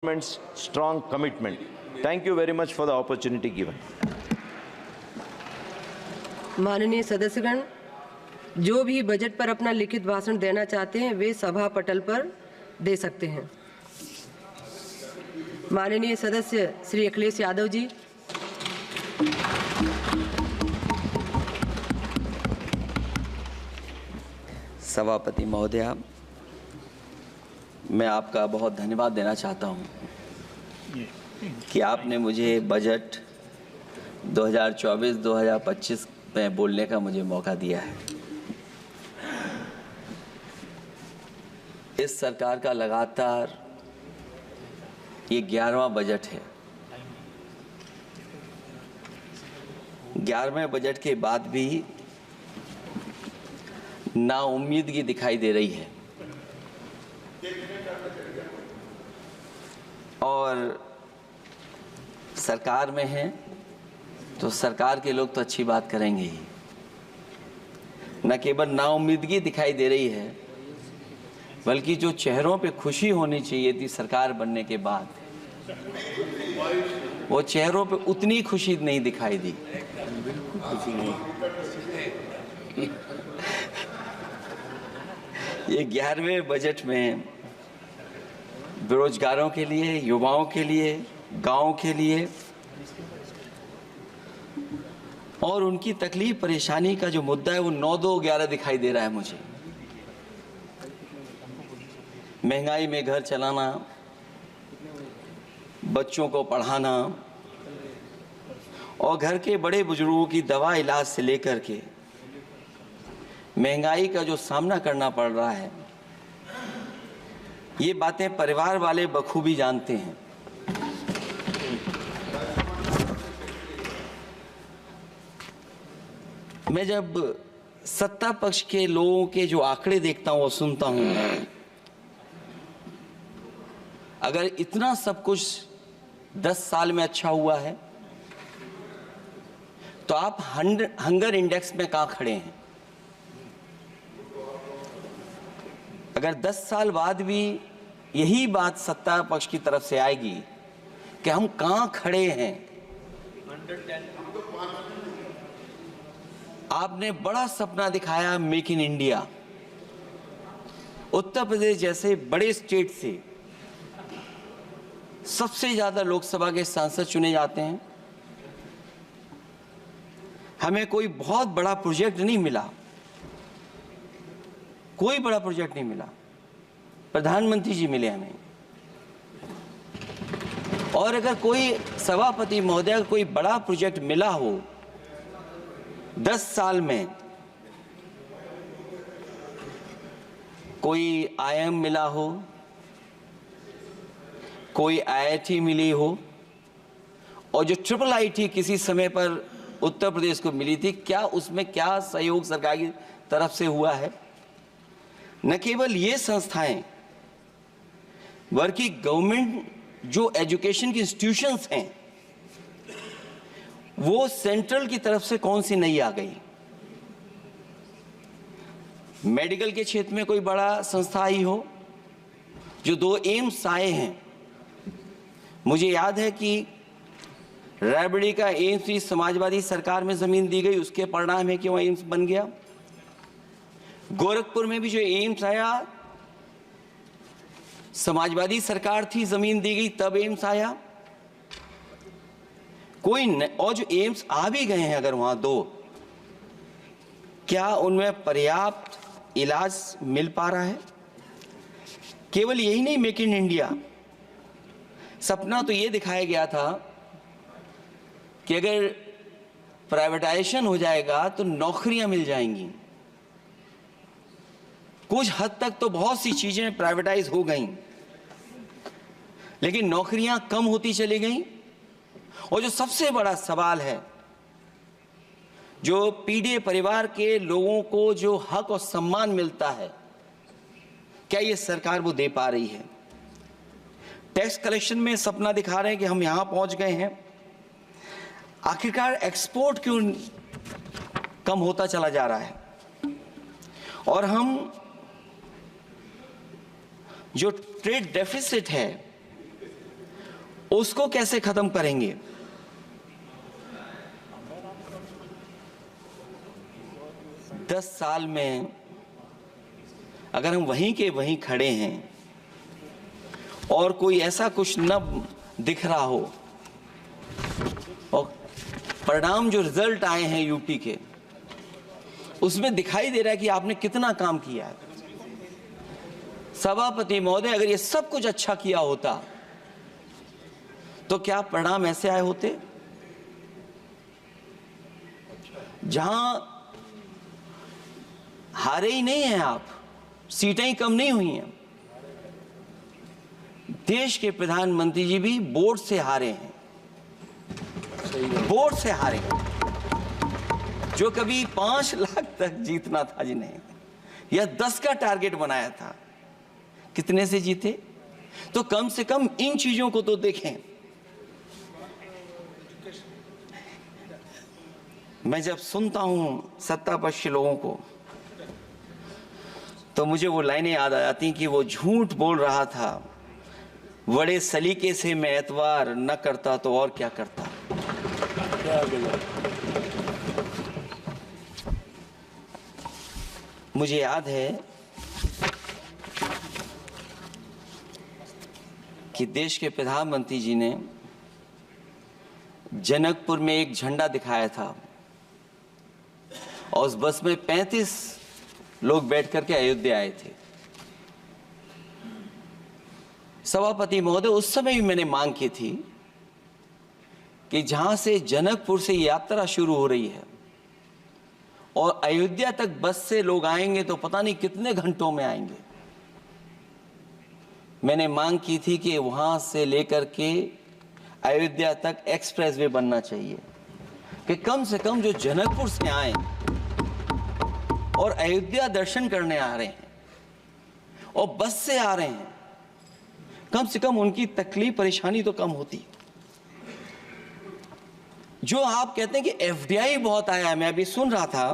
government's strong commitment. Thank you very much for the opportunity given. माननीय सदस्यगण, जो भी budget पर अपना लिखित भाषण देना चाहते हैं वे सभा पटल पर दे सकते हैं। माननीय सदस्य श्री अखिलेश यादव जी। सभापति महोदया, मैं आपका बहुत धन्यवाद देना चाहता हूं कि आपने मुझे बजट 2024-2025 में बोलने का मुझे मौका दिया है। इस सरकार का लगातार ये 11वां बजट है। 11वें बजट के बाद भी नाउम्मीदगी दिखाई दे रही है और सरकार में हैं तो सरकार के लोग तो अच्छी बात करेंगे ही, न केवल नाउम्मीदगी दिखाई दे रही है बल्कि जो चेहरों पे खुशी होनी चाहिए थी सरकार बनने के बाद, वो चेहरों पे उतनी खुशी नहीं दिखाई दी। ये 11वें बजट में बेरोजगारों के लिए, युवाओं के लिए, गांव के लिए और उनकी तकलीफ परेशानी का जो मुद्दा है वो 9-2-11 दिखाई दे रहा है मुझे। महंगाई में घर चलाना, बच्चों को पढ़ाना और घर के बड़े बुजुर्गों की दवा इलाज से लेकर के महंगाई का जो सामना करना पड़ रहा है, ये बातें परिवार वाले बखूबी जानते हैं। मैं जब सत्ता पक्ष के लोगों के जो आंकड़े देखता हूं और सुनता हूं, अगर इतना सब कुछ 10 साल में अच्छा हुआ है तो आप हंगर इंडेक्स में कहां खड़े हैं? अगर 10 साल बाद भी यही बात सत्ता पक्ष की तरफ से आएगी कि हम कहां खड़े हैं। आपने बड़ा सपना दिखाया make in India. Uttar Pradesh जैसे बड़े स्टेट से सबसे ज्यादा लोकसभा के सांसद चुने जाते हैं। हमें कोई बहुत बड़ा प्रोजेक्ट नहीं मिला, कोई बड़ा प्रोजेक्ट नहीं मिला, प्रधानमंत्री जी मिले हमें। और अगर कोई सभापति महोदय कोई बड़ा प्रोजेक्ट मिला हो 10 साल में, कोई आईआईएम मिला हो, कोई आईआईटी मिली हो और जो ट्रिपल आईटी किसी समय पर उत्तर प्रदेश को मिली थी, क्या उसमें क्या सहयोग सरकार की तरफ से हुआ है? न केवल ये संस्थाएं बल्कि गवर्नमेंट जो एजुकेशन की इंस्टीट्यूशंस हैं वो सेंट्रल की तरफ से कौन सी नई आ गई? मेडिकल के क्षेत्र में कोई बड़ा संस्था आई हो? जो 2 एम्स आए हैं, मुझे याद है कि रायबरेली का एम्स भी समाजवादी सरकार में जमीन दी गई, उसके परिणाम है कि वह एम्स बन गया। गोरखपुर में भी जो एम्स आया समाजवादी सरकार थी, जमीन दी गई तब एम्स आया। और जो एम्स आ भी गए हैं अगर वहां 2, क्या उनमें पर्याप्त इलाज मिल पा रहा है? केवल यही नहीं, मेक इन इंडिया सपना तो ये दिखाया गया था कि अगर प्राइवेटाइजेशन हो जाएगा तो नौकरियां मिल जाएंगी। कुछ हद तक तो बहुत सी चीजें प्राइवेटाइज हो गईं, लेकिन नौकरियां कम होती चली गईं। और जो सबसे बड़ा सवाल है, जो पीड़ित परिवार के लोगों को जो हक और सम्मान मिलता है, क्या ये सरकार वो दे पा रही है? टैक्स कलेक्शन में सपना दिखा रहे हैं कि हम यहां पहुंच गए हैं, आखिरकार एक्सपोर्ट क्यों कम होता चला जा रहा है? और हम जो ट्रेड डेफिसिट है उसको कैसे खत्म करेंगे? दस साल में अगर हम वहीं के वहीं खड़े हैं और कोई ऐसा कुछ न दिख रहा हो और परिणाम जो रिजल्ट आए हैं यूपी के, उसमें दिखाई दे रहा है कि आपने कितना काम किया है। सभापति महोदय, अगर ये सब कुछ अच्छा किया होता तो क्या परिणाम ऐसे आए होते? जहां हारे ही नहीं हैं आप, सीटें ही कम नहीं हुई हैं। देश के प्रधानमंत्री जी भी वोट से हारे हैं, वोट से हारे हैं। जो कभी 5 लाख तक जीतना था जिन्हें, या 10 का टारगेट बनाया था, कितने से जीते? तो कम से कम इन चीजों को तो देखें। मैं जब सुनता हूं सत्तापक्ष लोगों को तो मुझे वो लाइनें याद आ जाती कि वो झूठ बोल रहा था, बड़े सलीके से मैं एतवार न करता तो और क्या करता। मुझे याद है कि देश के प्रधानमंत्री जी ने जनकपुर में एक झंडा दिखाया था और उस बस में 35 लोग बैठ करके अयोध्या आए थे। सभापति महोदय, उस समय भी मैंने मांग की थी कि जहां से जनकपुर से यात्रा शुरू हो रही है और अयोध्या तक बस से लोग आएंगे तो पता नहीं कितने घंटों में आएंगे। मैंने मांग की थी कि वहां से लेकर के अयोध्या तक एक्सप्रेस वे बनना चाहिए कि कम से कम जो जनकपुर से आए और अयोध्या दर्शन करने आ रहे हैं और बस से आ रहे हैं, कम से कम उनकी तकलीफ परेशानी तो कम होती। जो आप कहते हैं कि एफडीआई बहुत आया है, मैं अभी सुन रहा था,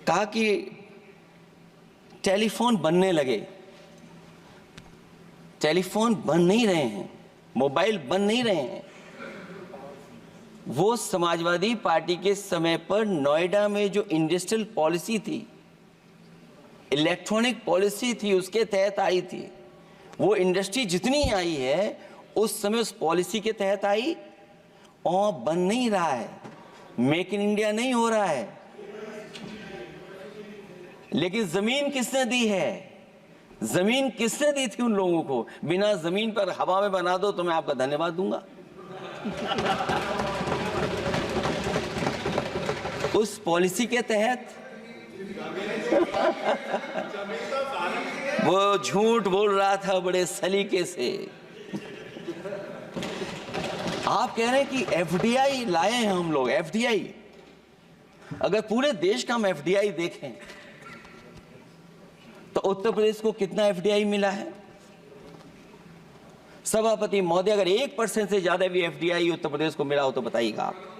कहा कि टेलीफोन बनने लगे। टेलीफोन बन नहीं रहे हैं, मोबाइल बन नहीं रहे हैं। वो समाजवादी पार्टी के समय पर नोएडा में जो इंडस्ट्रियल पॉलिसी थी, इलेक्ट्रॉनिक पॉलिसी थी, उसके तहत आई थी। वो इंडस्ट्री जितनी आई है उस समय उस पॉलिसी के तहत आई और बन नहीं रहा है। मेक इन इंडिया नहीं हो रहा है। लेकिन जमीन किसने दी है? जमीन किसने दी थी उन लोगों को? बिना जमीन पर हवा में बना दो तो मैं आपका धन्यवाद दूंगा। उस पॉलिसी के तहत वो झूठ बोल रहा था बड़े सलीके से। आप कह रहे हैं कि एफडीआई लाए हैं हम लोग। एफडीआई, अगर पूरे देश का हम एफडीआई देखें तो उत्तर प्रदेश को कितना एफडीआई मिला है? सभापति महोदय, अगर 1% से ज्यादा भी एफडीआई उत्तर प्रदेश को मिला हो तो बताइएगा आप।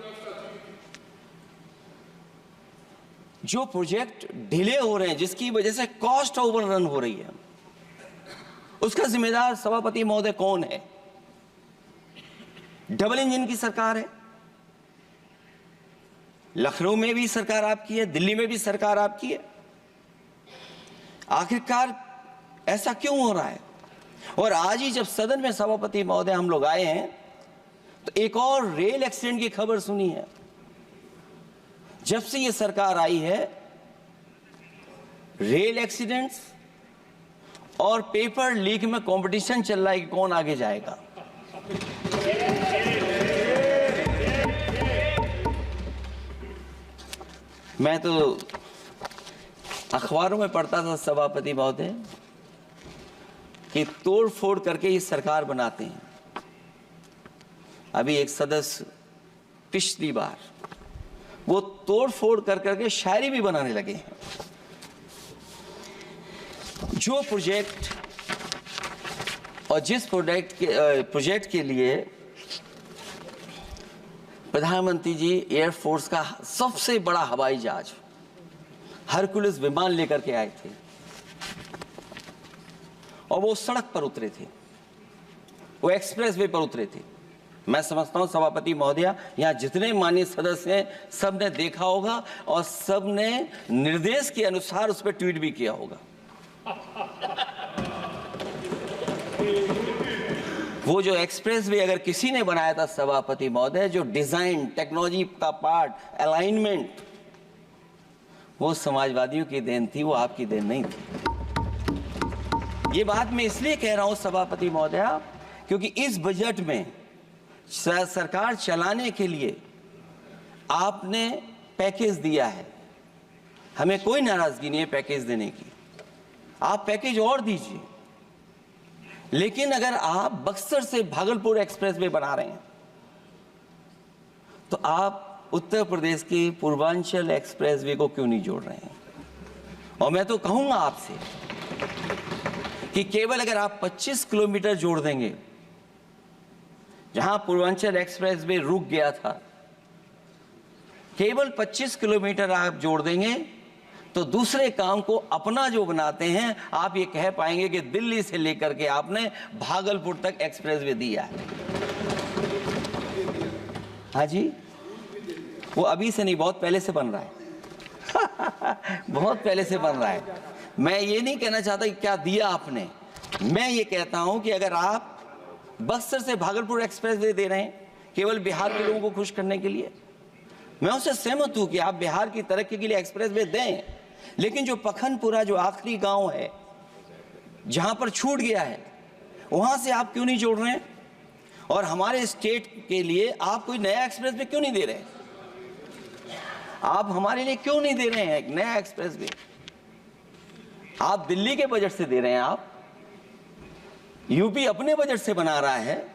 जो प्रोजेक्ट डिले हो रहे हैं, जिसकी वजह से कॉस्ट ओवररन हो रही है, उसका जिम्मेदार सभापति महोदय कौन है? डबल इंजन की सरकार है। लखनऊ में भी सरकार आपकी है, दिल्ली में भी सरकार आपकी है। आखिरकार ऐसा क्यों हो रहा है? और आज ही जब सदन में सभापति महोदय हम लोग आए हैं तो एक और रेल एक्सीडेंट की खबर सुनी है। जब से ये सरकार आई है, रेल एक्सीडेंट्स और पेपर लीक में कंपटीशन चल रहा है कि कौन आगे जाएगा। मैं तो अखबारों में पढ़ता था सभापति महोदय कि तोड़ फोड़ करके ये सरकार बनाते हैं। अभी एक सदस्य पिछली बार वो तोड़ फोड़ कर करके शायरी भी बनाने लगे हैं। जो प्रोजेक्ट और जिस प्रोजेक्ट के लिए प्रधानमंत्री जी एयरफोर्स का सबसे बड़ा हवाई जहाज हरकुलिस विमान लेकर के आए थे और वो सड़क पर उतरे थे, वो एक्सप्रेस वे पर उतरे थे। मैं समझता हूं सभापति महोदया, यहाँ जितने माननीय सदस्य हैं सब ने देखा होगा और सब ने निर्देश के अनुसार उस पर ट्वीट भी किया होगा। वो जो एक्सप्रेस वे अगर किसी ने बनाया था सभापति महोदय, जो डिजाइन, टेक्नोलॉजी का पार्ट, अलाइनमेंट, वो समाजवादियों की देन थी, वो आपकी देन नहीं थी। ये बात मैं इसलिए कह रहा हूं सभापति महोदया, क्योंकि इस बजट में सरकार चलाने के लिए आपने पैकेज दिया है। हमें कोई नाराजगी नहीं है पैकेज देने की, आप पैकेज और दीजिए। लेकिन अगर आप बक्सर से भागलपुर एक्सप्रेस वे बना रहे हैं तो आप उत्तर प्रदेश के पूर्वांचल एक्सप्रेस वे को क्यों नहीं जोड़ रहे हैं? और मैं तो कहूंगा आपसे कि केवल अगर आप 25 किलोमीटर जोड़ देंगे, जहां पूर्वांचल एक्सप्रेस वे रुक गया था, केवल 25 किलोमीटर आप जोड़ देंगे तो दूसरे काम को अपना जो बनाते हैं, आप ये कह पाएंगे कि दिल्ली से लेकर के आपने भागलपुर तक एक्सप्रेस वे दिया है। हाँ जी, वो अभी से नहीं, बहुत पहले से बन रहा है। बहुत पहले से बन रहा है। मैं ये नहीं कहना चाहता कि क्या दिया आपने, मैं ये कहता हूं कि अगर आप बक्सर से भागलपुर एक्सप्रेस वे दे रहे हैं केवल बिहार के लोगों को खुश करने के लिए, मैं उससे सहमत हूं कि आप बिहार की तरक्की के लिए एक्सप्रेस वे दें, लेकिन जो पखनपुरा, जो आखिरी गांव है जहां पर छूट गया है, वहां से आप क्यों नहीं जोड़ रहे हैं? और हमारे स्टेट के लिए आप कोई नया एक्सप्रेस वे क्यों नहीं दे रहे हैं? आप हमारे लिए क्यों नहीं दे रहे हैं एक नया एक्सप्रेस वे? आप दिल्ली के बजट से दे रहे हैं, आप यूपी अपने बजट से बना रहा है।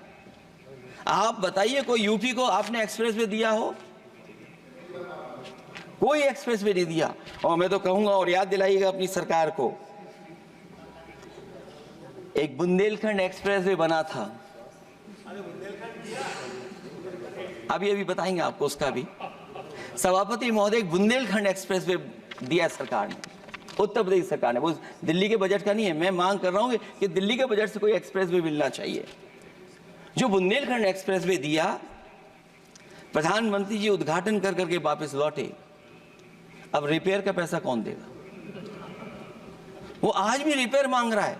आप बताइए कोई यूपी को आपने एक्सप्रेस वे दिया हो? कोई एक्सप्रेस वे नहीं दिया। और मैं तो कहूंगा, और याद दिलाइएगा अपनी सरकार को, एक बुंदेलखंड एक्सप्रेस वे बना था, अभी बताएंगे आपको उसका भी। सभापति महोदय, एक बुंदेलखंड एक्सप्रेस वे दिया सरकार ने, उत्तर प्रदेश सरकार ने, वो दिल्ली के बजट का नहीं है। मैं मांग कर रहा हूं कि दिल्ली के बजट से कोई एक्सप्रेस वे मिलना चाहिए। जो बुंदेलखंड एक्सप्रेस वे दिया, प्रधानमंत्री जी उद्घाटन कर करके वापस लौटे। अब रिपेयर का पैसा कौन देगा? वो आज भी रिपेयर मांग रहा है।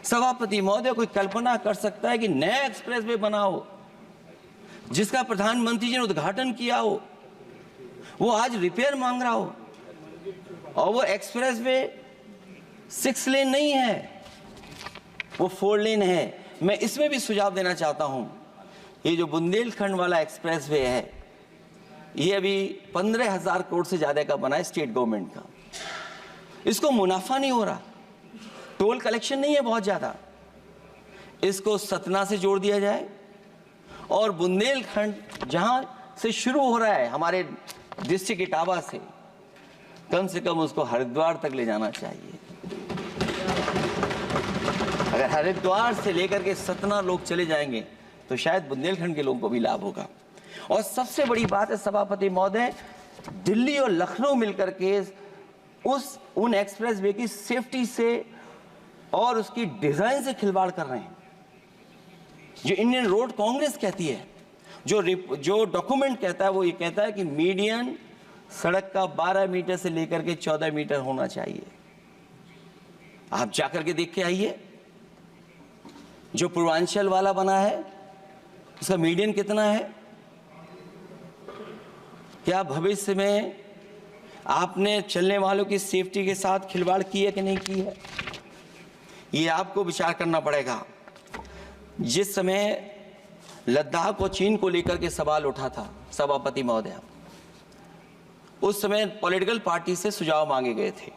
सभापति महोदय, कोई कल्पना कर सकता है कि नया एक्सप्रेस वे बना हो जिसका प्रधानमंत्री जी ने उद्घाटन किया हो, वो आज रिपेयर मांग रहा हो? और वो एक्सप्रेस वे 6 लेन नहीं है, वो 4 लेन है। मैं इसमें भी सुझाव देना चाहता हूं, ये जो बुंदेलखंड वाला एक्सप्रेस वे है, ये अभी 15,000 करोड़ से ज्यादा का बना है स्टेट गवर्नमेंट का। इसको मुनाफा नहीं हो रहा, टोल कलेक्शन नहीं है बहुत ज्यादा। इसको सतना से जोड़ दिया जाए और बुंदेलखंड जहां से शुरू हो रहा है हमारे डिस्ट्रिक्ट इटावा से कम उसको हरिद्वार तक ले जाना चाहिए। अगर हरिद्वार से लेकर के सतना लोग चले जाएंगे तो शायद बुंदेलखंड के लोगों को भी लाभ होगा। और सबसे बड़ी बात है सभापति महोदय, दिल्ली और लखनऊ मिलकर के उन एक्सप्रेस वे की सेफ्टी से और उसकी डिजाइन से खिलवाड़ कर रहे हैं। जो इंडियन रोड कांग्रेस कहती है, जो डॉक्यूमेंट कहता है, वो ये कहता है कि मीडियन सड़क का 12 मीटर से लेकर के 14 मीटर होना चाहिए। आप जाकर के देख के आइए, जो पूर्वांचल वाला बना है उसका मीडियन कितना है? क्या भविष्य में आपने चलने वालों की सेफ्टी के साथ खिलवाड़ की है कि नहीं की है? ये आपको विचार करना पड़ेगा। जिस समय लद्दाख और चीन को लेकर के सवाल उठा था सभापति महोदय, उस समय पॉलिटिकल पार्टी से सुझाव मांगे गए थे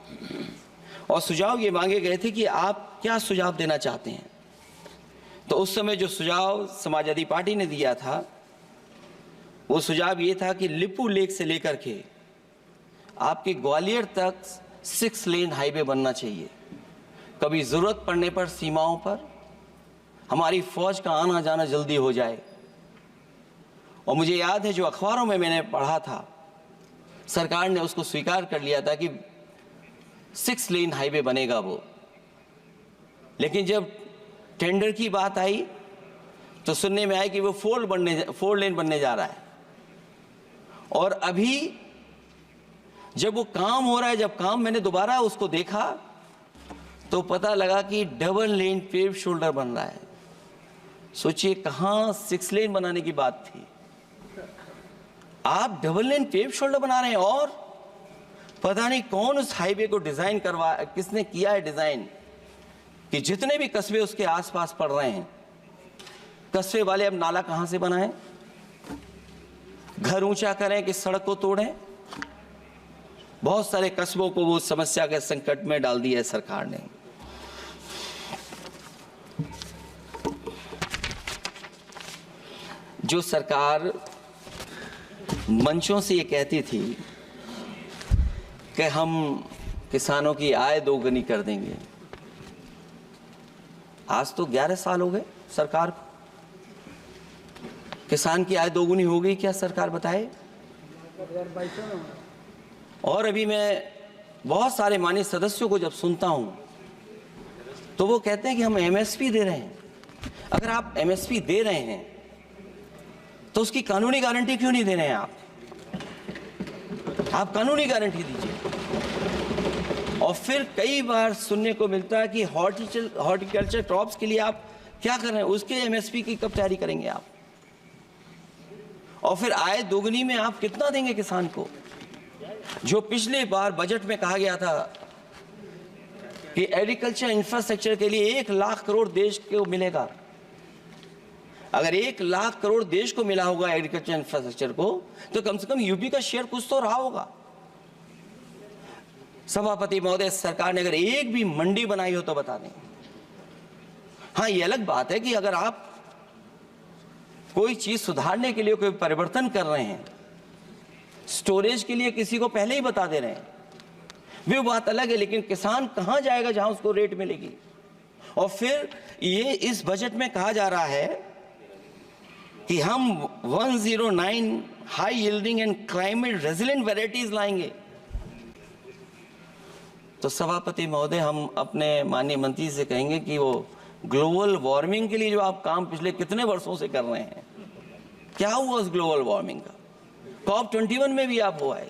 और सुझाव ये मांगे गए थे कि आप क्या सुझाव देना चाहते हैं। तो उस समय जो सुझाव समाजवादी पार्टी ने दिया था, वो सुझाव ये था कि लिपू लेक से लेकर के आपके ग्वालियर तक 6 लेन हाईवे बनना चाहिए। कभी जरूरत पड़ने पर सीमाओं पर हमारी फौज का आना जाना जल्दी हो जाए। और मुझे याद है, जो अखबारों में मैंने पढ़ा था, सरकार ने उसको स्वीकार कर लिया था कि 6 लेन हाईवे बनेगा वो। लेकिन जब टेंडर की बात आई तो सुनने में आया कि वो 4 लेन बनने जा रहा है। और अभी जब वो काम हो रहा है, जब काम मैंने दोबारा उसको देखा तो पता लगा कि डबल लेन पेव शोल्डर बन रहा है। सोचिए कहां 6 लेन बनाने की बात थी, आप डबल लेन पेव शोल्डर बना रहे हैं। और पता नहीं कौन उस हाईवे को डिजाइन किसने किया है डिजाइन, कि जितने भी कस्बे उसके आसपास पड़ रहे हैं, कस्बे वाले अब नाला कहां से बनाएं, घर ऊंचा करें कि सड़क को तोड़ें। बहुत सारे कस्बों को वो समस्या के संकट में डाल दिया है सरकार ने। जो सरकार मंचों से ये कहती थी कि हम किसानों की आय दोगुनी कर देंगे, आज तो 11 साल हो गए सरकार को। किसान की आय दोगुनी हो गई क्या, सरकार बताए? और अभी मैं बहुत सारे माननीय सदस्यों को जब सुनता हूं तो वो कहते हैं कि हम एमएसपी दे रहे हैं। अगर आप एमएसपी दे रहे हैं तो उसकी कानूनी गारंटी क्यों नहीं दे रहे हैं आप कानूनी गारंटी दीजिए। और फिर कई बार सुनने को मिलता है कि हॉर्टिकल्चर क्रॉप्स के लिए आप क्या कर रहे हैं, उसके एमएसपी की कब तैयारी करेंगे आप? और फिर आय दोगुनी में आप कितना देंगे किसान को? जो पिछले बार बजट में कहा गया था कि एग्रीकल्चर इंफ्रास्ट्रक्चर के लिए 1 लाख करोड़ देश को मिलेगा। अगर 1 लाख करोड़ देश को मिला होगा एग्रीकल्चर इंफ्रास्ट्रक्चर को, तो कम से कम यूपी का शेयर कुछ तो रहा होगा। सभापति महोदय, सरकार ने अगर एक भी मंडी बनाई हो तो बता दें। हाँ, ये अलग बात है कि अगर आप कोई चीज सुधारने के लिए कोई परिवर्तन कर रहे हैं, स्टोरेज के लिए किसी को पहले ही बता दे रहे हैं, वो बात अलग है। लेकिन किसान कहां जाएगा जहां उसको रेट मिलेगी? और फिर ये इस बजट में कहा जा रहा है कि हम 109 high yielding and climate resilient varieties लाएंगे। तो सभापति महोदय, हम अपने माननीय मंत्री से कहेंगे कि वो ग्लोबल वार्मिंग के लिए जो आप काम पिछले कितने वर्षों से कर रहे हैं, क्या हुआ उस ग्लोबल वार्मिंग का? COP21 में भी आप हुआ है,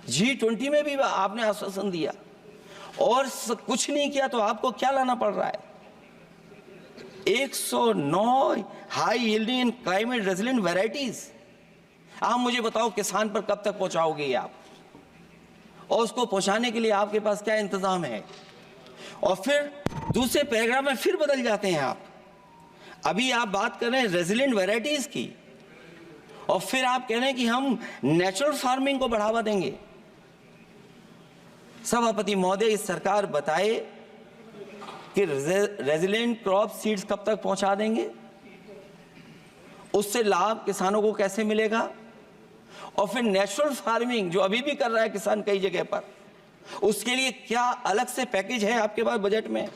G20 में भी आपने आश्वासन दिया, और कुछ नहीं किया। तो आपको क्या लाना पड़ रहा है? 109 high yielding and climate resilient varieties. आप मुझे बताओ किसान पर कब तक पहुंचाओगे आप, और उसको पहुंचाने के लिए आपके पास क्या इंतजाम है? और फिर दूसरे पैराग्राफ में फिर बदल जाते हैं आप। अभी आप बात कर रहे हैं रेजिलेंट वैरायटीज की, और फिर आप कह रहे हैं कि हम नेचुरल फार्मिंग को बढ़ावा देंगे। सभापति महोदय, इस सरकार बताए कि रेजिलेंट क्रॉप सीड्स कब तक पहुंचा देंगे, उससे लाभ किसानों को कैसे मिलेगा? और फिर नेचुरल फार्मिंग जो अभी भी कर रहा है किसान कई जगह पर, उसके लिए क्या अलग से पैकेज है आपके पास बजट में?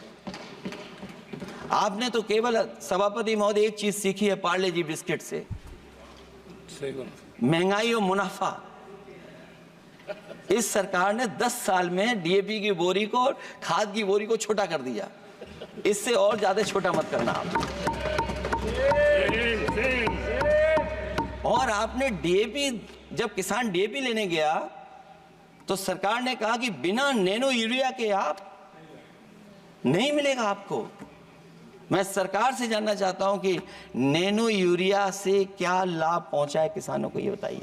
आपने तो केवल सभापति महोदय एक चीज सीखी है पार्ले जी बिस्किट से, महंगाई और मुनाफा। इस सरकार ने 10 साल में डीएपी की बोरी को, खाद की बोरी को छोटा कर दिया। इससे और ज्यादा छोटा मत करना आप। और आपने डीएपी, जब किसान डीएपी लेने गया तो सरकार ने कहा कि बिना नैनो यूरिया के आप नहीं मिलेगा आपको। मैं सरकार से जानना चाहता हूं कि नैनो यूरिया से क्या लाभ पहुंचा है किसानों को, ये बताइए।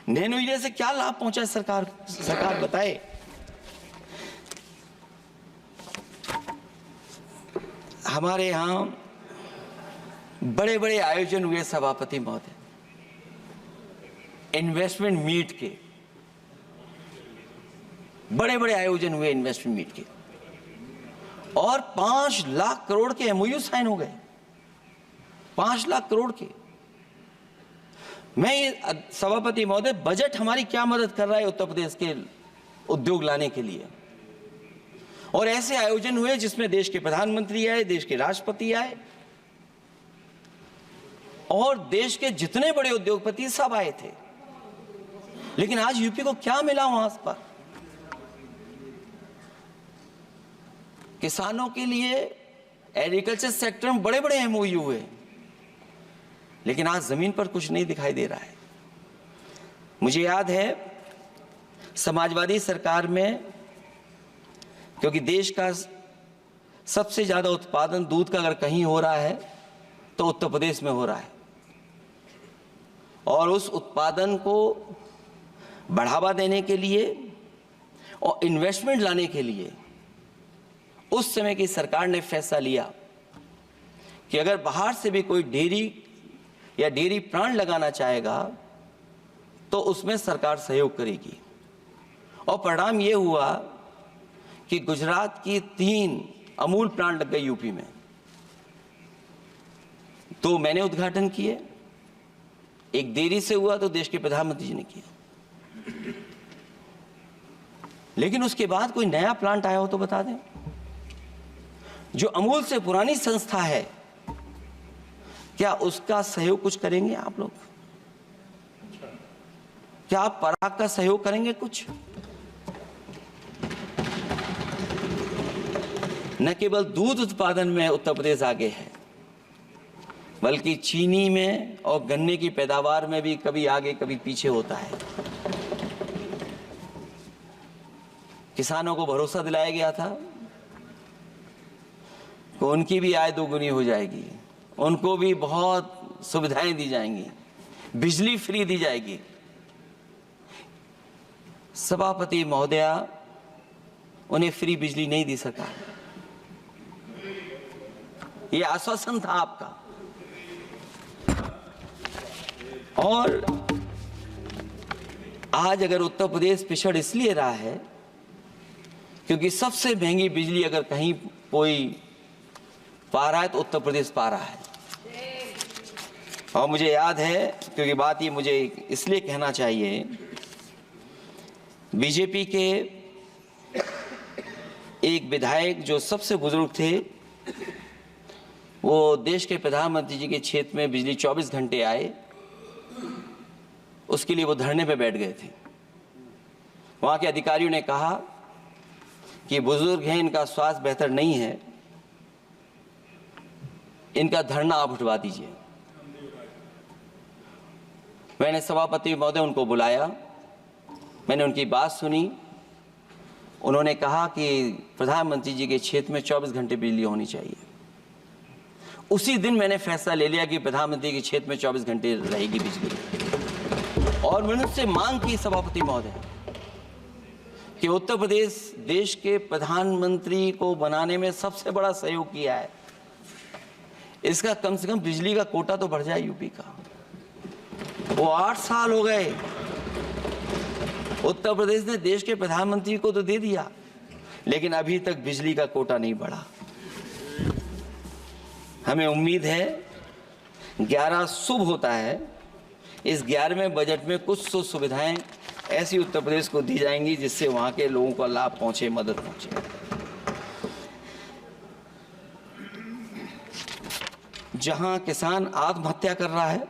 नैनो यूरिया से क्या लाभ पहुंचा है सरकार बताए। हमारे यहां बड़े बड़े आयोजन हुए सभापति महोदय, इन्वेस्टमेंट मीट के बड़े बड़े आयोजन हुए इन्वेस्टमेंट मीट के, और 5 लाख करोड़ के एमओयू साइन हो गए, 5 लाख करोड़ के। मैं ये सभापति महोदय, बजट हमारी क्या मदद कर रहा है उत्तर प्रदेश के उद्योग लाने के लिए? और ऐसे आयोजन हुए जिसमें देश के प्रधानमंत्री आए, देश के राष्ट्रपति आए, और देश के जितने बड़े उद्योगपति सब आए थे। लेकिन आज यूपी को क्या मिला वहां पर? किसानों के लिए एग्रीकल्चर सेक्टर में बड़े बड़े एमओयू हुए, लेकिन आज जमीन पर कुछ नहीं दिखाई दे रहा है। मुझे याद है समाजवादी सरकार में, क्योंकि देश का सबसे ज्यादा उत्पादन दूध का अगर कहीं हो रहा है तो उत्तर प्रदेश में हो रहा है, और उस उत्पादन को बढ़ावा देने के लिए और इन्वेस्टमेंट लाने के लिए उस समय की सरकार ने फैसला लिया कि अगर बाहर से भी कोई डेयरी या डेयरी प्लांट लगाना चाहेगा तो उसमें सरकार सहयोग करेगी। और परिणाम ये हुआ कि गुजरात की 3 अमूल प्लांट लग गए यूपी में। तो मैंने उद्घाटन किए, एक डेयरी से हुआ तो देश के प्रधानमंत्री जी ने किया, लेकिन उसके बाद कोई नया प्लांट आया हो तो बता दें। जो अमूल से पुरानी संस्था है, क्या उसका सहयोग कुछ करेंगे आप लोग? क्या आप पराग का सहयोग करेंगे कुछ? न केवल दूध उत्पादन में उत्तर प्रदेश आगे है, बल्कि चीनी में और गन्ने की पैदावार में भी कभी आगे कभी पीछे होता है। किसानों को भरोसा दिलाया गया था कि उनकी भी आय दोगुनी हो जाएगी, उनको भी बहुत सुविधाएं दी जाएंगी, बिजली फ्री दी जाएगी। सभापति महोदया, उन्हें फ्री बिजली नहीं दी सका। ये आश्वासन था आपका। और आज अगर उत्तर प्रदेश पिछड़ इसलिए रहा है क्योंकि सबसे महंगी बिजली अगर कहीं कोई पा रहा है तो उत्तर प्रदेश पा रहा है। और मुझे याद है, क्योंकि बात ये मुझे इसलिए कहना चाहिए, बीजेपी के एक विधायक जो सबसे बुजुर्ग थे, वो देश के प्रधानमंत्री जी के क्षेत्र में बिजली 24 घंटे आए, उसके लिए वो धरने पे बैठ गए थे। वहां के अधिकारियों ने कहा कि बुजुर्ग हैं, इनका स्वास्थ्य बेहतर नहीं है, इनका धरना आप उठवा दीजिए। मैंने सभापति महोदय उनको बुलाया, मैंने उनकी बात सुनी। उन्होंने कहा कि प्रधानमंत्री जी के क्षेत्र में 24 घंटे बिजली होनी चाहिए। उसी दिन मैंने फैसला ले लिया कि प्रधानमंत्री के क्षेत्र में 24 घंटे रहेगी बिजली। और मैंने उससे मांग की सभापति महोदय कि उत्तर प्रदेश देश के प्रधानमंत्री को बनाने में सबसे बड़ा सहयोग किया है, इसका कम से कम बिजली का कोटा तो बढ़ जाए यूपी का। वो 8 साल हो गए, उत्तर प्रदेश ने देश के प्रधानमंत्री को तो दे दिया, लेकिन अभी तक बिजली का कोटा नहीं बढ़ा। हमें उम्मीद है 11 शुभ होता है, इस 11वें बजट में कुछ तो सुविधाएं ऐसी उत्तर प्रदेश को दी जाएंगी जिससे वहां के लोगों को लाभ पहुंचे, मदद पहुंचे। जहां किसान आत्महत्या कर रहा है,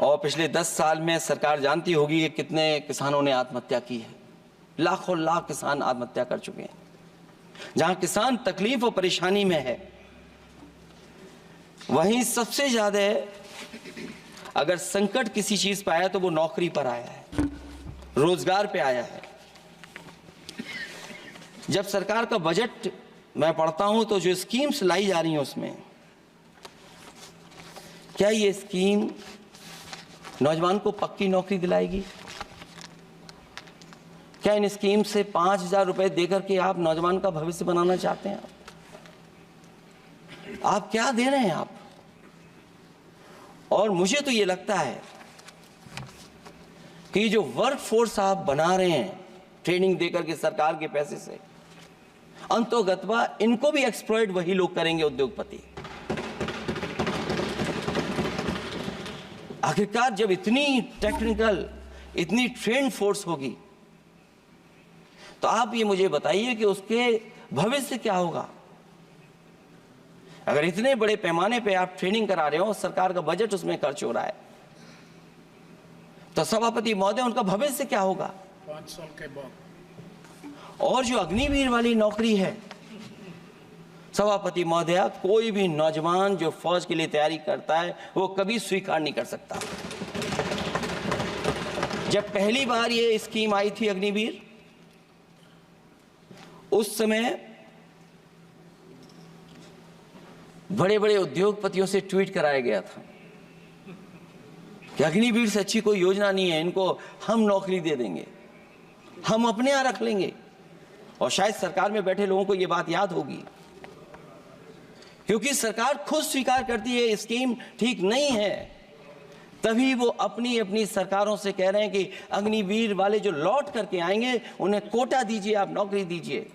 और पिछले 10 साल में सरकार जानती होगी कि कितने किसानों ने आत्महत्या की है, लाखों लाख किसान आत्महत्या कर चुके हैं। जहां किसान तकलीफ और परेशानी में है, वहीं सबसे ज्यादा अगर संकट किसी चीज पर आया तो वो नौकरी पर आया है, रोजगार पे आया है। जब सरकार का बजट मैं पढ़ता हूं तो जो स्कीम्स लाई जा रही हैं उसमें, क्या ये स्कीम नौजवान को पक्की नौकरी दिलाएगी? क्या इन स्कीम से 5,000 रुपए देकर के आप नौजवान का भविष्य बनाना चाहते हैं? आप क्या दे रहे हैं आप? और मुझे तो ये लगता है कि जो वर्क फोर्स आप बना रहे हैं ट्रेनिंग देकर के सरकार के पैसे से, अंतोगत्वा इनको भी एक्सप्लॉइट वही लोग करेंगे, उद्योगपति। आखिरकार जब इतनी टेक्निकल, इतनी ट्रेन फोर्स होगी, तो आप ये मुझे बताइए कि उसके भविष्य क्या होगा। अगर इतने बड़े पैमाने पे आप ट्रेनिंग करा रहे हो, सरकार का बजट उसमें खर्च हो रहा है, तो सभापति महोदय उनका भविष्य क्या होगा? 5 साल के बाद। और जो अग्निवीर वाली नौकरी है, सभापति महोदया, कोई भी नौजवान जो फौज के लिए तैयारी करता है वो कभी स्वीकार नहीं कर सकता। जब पहली बार ये स्कीम आई थी अग्निवीर, उस समय बड़े बड़े उद्योगपतियों से ट्वीट कराया गया था कि अग्निवीर से अच्छी कोई योजना नहीं है, इनको हम नौकरी दे देंगे, हम अपने यहां रख लेंगे। और शायद सरकार में बैठे लोगों को यह बात याद होगी, क्योंकि सरकार खुद स्वीकार करती है स्कीम ठीक नहीं है, तभी वो अपनी अपनी सरकारों से कह रहे हैं कि अग्निवीर वाले जो लौट करके आएंगे उन्हें कोटा दीजिए, आप नौकरी दीजिए।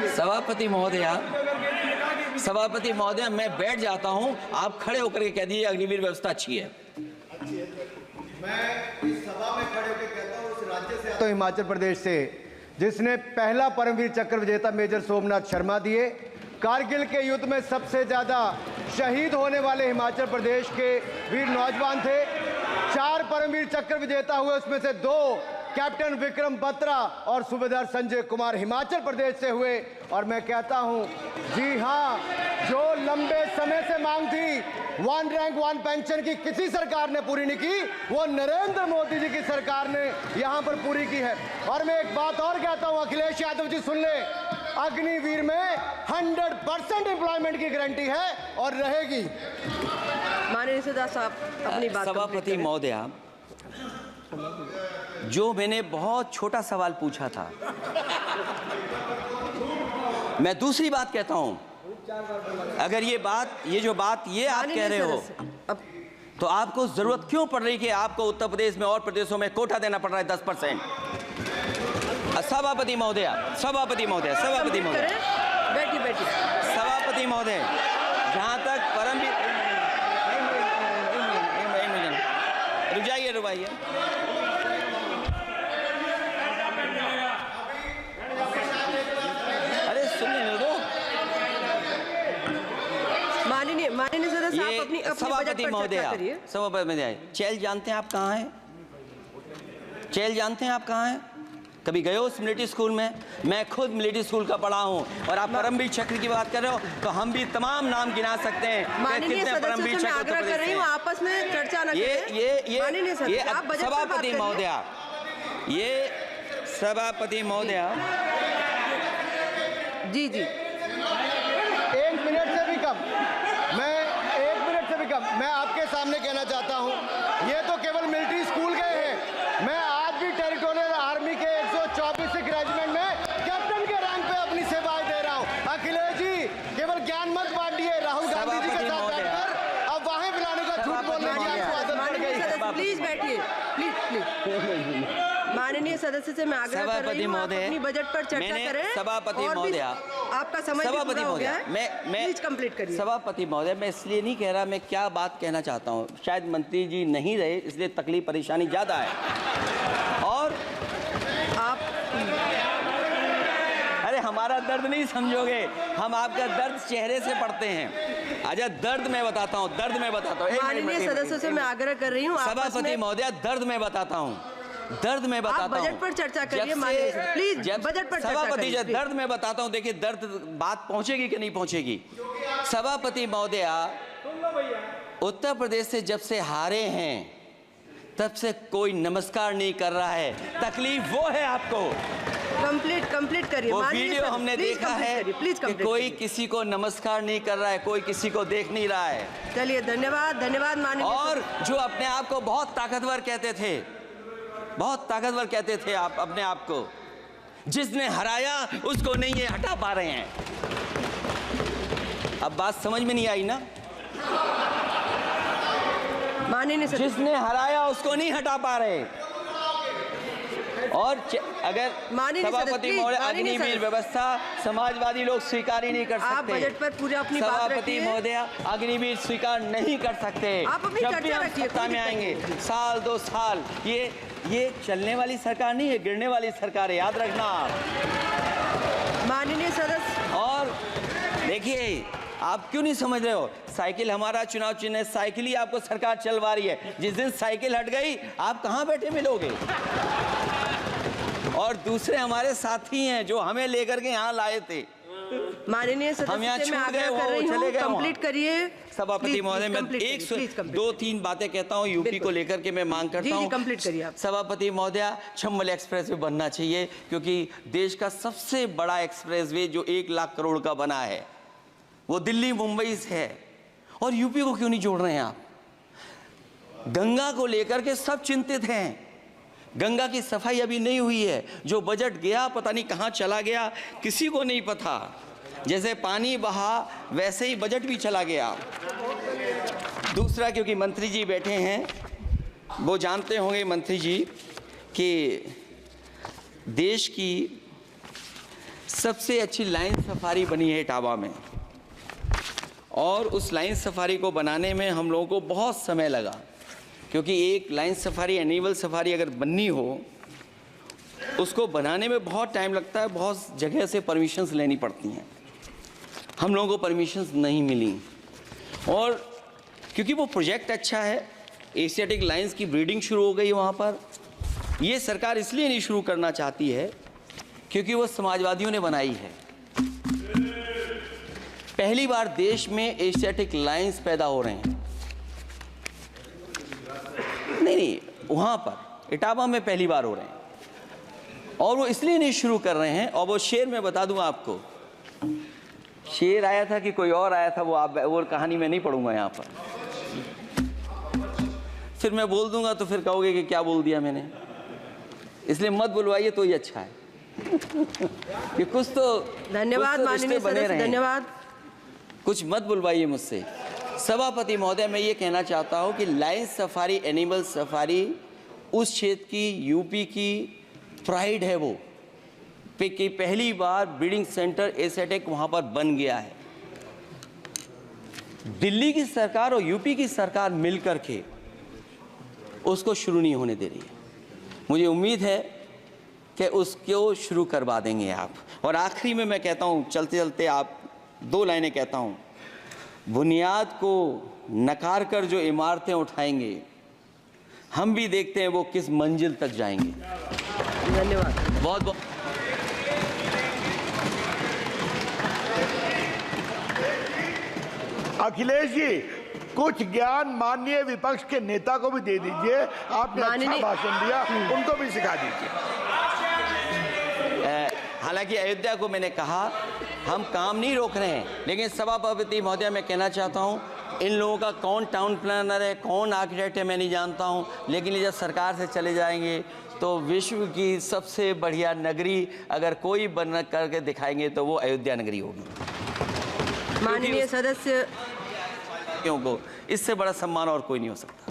सभापति महोदया, मैं बैठ जाता हूं, आप खड़े होकर के कह दीजिए अग्निवीर व्यवस्था अच्छी है। मैं इस सभा में खड़े होकर कहता हूं, उस राज्य से तो हिमाचल प्रदेश से जिसने पहला परमवीर चक्र विजेता मेजर सोमनाथ शर्मा दिए, कारगिल के युद्ध में सबसे ज्यादा शहीद होने वाले हिमाचल प्रदेश के वीर नौजवान थे। 4 परमवीर चक्र विजेता हुए, उसमें से 2 कैप्टन विक्रम बत्रा और सूबेदार संजय कुमार हिमाचल प्रदेश से हुए। और मैं कहता हूं, जी हां, जो लंबे समय से मांग थी 1 रैंक 1 पेंशन की किसी सरकार ने पूरी नहीं की, वो नरेंद्र मोदी जी की सरकार ने यहां पर पूरी की है। और मैं एक बात और कहता हूं, अखिलेश यादव जी सुन ले, अग्निवीर में 100% एम्प्लॉयमेंट की गारंटी है और रहेगी। माननीय सदस्य साहब अपनी बात। सभापति महोदया, जो मैंने बहुत छोटा सवाल पूछा था, मैं दूसरी बात कहता हूं, अगर ये जो बात आप कह रहे हो, तो आपको जरूरत क्यों पड़ रही कि आपको उत्तर प्रदेश में और प्रदेशों में कोटा देना पड़ रहा है 10%? सभापति महोदया, बैठिए। सभापति महोदय, जहां तक परमवीर, रुक जाइए, अरे सुनिए दो। माननीय सदस्य आप अपनी सभापति महोदया, चैल जानते हैं आप कहाँ हैं? चैल जानते हैं आप कहाँ हैं? कभी गए हो मिलिट्री स्कूल में? मैं खुद मिलिट्री स्कूल का पढ़ा हूँ। और आप परमवीर चक्र की बात कर रहे हो, तो हम भी तमाम नाम गिना सकते हैं। माननीय सदस्यों से मैं आग्रह कर रही हूँ, आपस में चर्चा न करें। सभापति महोदया, ये सभापति महोदया, जी 1 मिनट से भी कम, मैं आपके सामने कहना चाहता हूं, ये तो केवल मिलिट्री स्कूल गए हैं। मैं आज भी टेरिटोरियल आर्मी के 124 रेजिमेंट में कैप्टन के रैंक पे अपनी सेवाएं दे रहा हूं। अखिलेश जी, केवल ज्ञान मत बांटिए। राहुल गांधी जी के साथ बैठकर अब वहां बुलाने का झूठ बोलने की आपको आदत पड़ गई। प्लीज बैठिए, प्लीज। माननीय सदस्य से मैं आग्रह कर रही हूं, आप अपनी बजट पर चर्चा करें। सभापति महोदया, आपका समय पूरा हो गया है, मैं प्लीज कंप्लीट करिए। सभापति महोदय, मैं इसलिए नहीं कह रहा, मैं क्या बात कहना चाहता हूँ, शायद मंत्री जी नहीं रहे इसलिए तकलीफ परेशानी ज्यादा है। और आप, अरे हमारा दर्द नहीं समझोगे, हम आपका दर्द चेहरे से पढ़ते हैं। अच्छा, दर्द मैं बताता हूँ। माननीय सदस्यों से मैं आग्रह कर रही हूँ, सभापति महोदया, दर्द मैं बताता हूँ। आप बजट पर चर्चा करिए, प्लीज बजट पर चर्चा करिए। दर्द मैं बताता हूँ, देखिए दर्द बात पहुंचेगी कि नहीं पहुंचेगी। सभापति महोदया, उत्तर प्रदेश से जब से हारे हैं तब से कोई नमस्कार नहीं कर रहा है। तकलीफ वो है आपको। कंप्लीट करिए। वो वीडियो हमने देखा है कि कोई किसी को नमस्कार नहीं कर रहा है, कोई किसी को देख नहीं रहा है। चलिए, धन्यवाद माननीय। और जो अपने आप को बहुत ताकतवर कहते थे आप अपने आप को, जिसने हराया उसको नहीं ये हटा पा रहे हैं। अब बात समझ में नहीं आई ना? माननीय जिसने हराया उसको नहीं हटा पा रहे। और अगर सभापति महोदय, अग्निवीर व्यवस्था समाजवादी लोग स्वीकार ही नहीं कर सकते। आप बजट पर पूरी अपनी बात रखिए। सभापति महोदया, अग्निवीर स्वीकार नहीं कर सकते। आप अपनी जब भी हम सत्ता में आएंगे, साल 2 साल, ये चलने वाली सरकार नहीं है, गिरने वाली सरकार है, याद रखना आप। माननीय सदस्य, और देखिए, आप क्यों नहीं समझ रहे हो? साइकिल हमारा चुनाव चिन्ह है, साइकिल ही आपको सरकार चलवा रही है। जिस दिन साइकिल हट गई, आप कहाँ बैठे मिलोगे? और दूसरे हमारे साथी हैं जो हमें लेकर के यहाँ लाए थे। माननीय हम यहाँ सदस्य, मैं छूट गए, आग्रह कर वो रही चले हूँ, गए वहाँ। कंप्लीट करिए। सभापति महोदय, मैं दो तीन बातें कहता हूँ यूपी को लेकर के मैं मांग करता हूँ। जी, कंप्लीट करिए आप। सभापति महोदय, चंबल एक्सप्रेसवे बनना चाहिए, क्योंकि देश का सबसे बड़ा एक्सप्रेसवे जो 1 लाख करोड़ का बना है वो दिल्ली मुंबई से है, और यूपी को क्यों नहीं जोड़ रहे हैं आप? गंगा को लेकर के सब चिंतित हैं। गंगा की सफाई अभी नहीं हुई है। जो बजट गया पता नहीं कहाँ चला गया, किसी को नहीं पता। जैसे पानी बहा वैसे ही बजट भी चला गया। दूसरा, क्योंकि मंत्री जी बैठे हैं, वो जानते होंगे मंत्री जी कि देश की सबसे अच्छी लाइन सफारी बनी है इटावा में, और उस लाइन सफारी को बनाने में हम लोगों को बहुत समय लगा, क्योंकि एक लाइन सफारी, एनिमल सफारी अगर बननी हो, उसको बनाने में बहुत टाइम लगता है, बहुत जगह से परमिशंस लेनी पड़ती हैं। हम लोगों को परमिशंस नहीं मिली, और क्योंकि वो प्रोजेक्ट अच्छा है, एशियाटिक लाइन्स की ब्रीडिंग शुरू हो गई वहाँ पर। ये सरकार इसलिए नहीं शुरू करना चाहती है क्योंकि वो समाजवादियों ने बनाई है। पहली बार देश में एशियाटिक लाइन्स पैदा हो रहे हैं। नहीं, वहाँ पर इटावा में पहली बार हो रहे हैं, और वो इसलिए नहीं शुरू कर रहे हैं। और वो शेर मैं बता दूं आपको, शेर आया था कि कोई और आया था, वो कहानी मैं नहीं पढ़ूंगा यहाँ पर। फिर मैं बोल दूंगा तो फिर कहोगे कि क्या बोल दिया मैंने, इसलिए मत बुलवाइए तो ही अच्छा है। कि कुछ तो धन्यवाद माननीय सदस्य, धन्यवाद। कुछ मत बुलवाइए मुझसे। सभापति महोदय, मैं ये कहना चाहता हूँ कि लाइन सफारी, एनिमल सफारी उस क्षेत्र की, यूपी की प्राइड है वो, कि पहली बार ब्रीडिंग सेंटर एशियाटिक वहाँ पर बन गया है। दिल्ली की सरकार और यूपी की सरकार मिलकर के उसको शुरू नहीं होने दे रही है। मुझे उम्मीद है कि उसको शुरू करवा देंगे आप। और आखिरी में मैं कहता हूँ, चलते चलते आप 2 लाइनें कहता हूँ। बुनियाद को नकार कर जो इमारतें उठाएंगे, हम भी देखते हैं वो किस मंजिल तक जाएंगे। धन्यवाद। बहुत बहुत अखिलेश जी, कुछ ज्ञान माननीय विपक्ष के नेता को भी दे दीजिए। आपने अच्छा भाषण दिया, उनको भी सिखा दीजिए। हालांकि अयोध्या को मैंने कहा हम काम नहीं रोक रहे हैं, लेकिन सभापति महोदय मैं कहना चाहता हूं, इन लोगों का कौन टाउन प्लानर है, कौन आर्किटेक्ट है, मैं नहीं जानता हूं, लेकिन ये जब सरकार से चले जाएंगे तो विश्व की सबसे बढ़िया नगरी अगर कोई बन करके दिखाएंगे तो वो अयोध्या नगरी होगी। माननीय सदस्य, क्योंकि इससे बड़ा सम्मान और कोई नहीं हो सकता।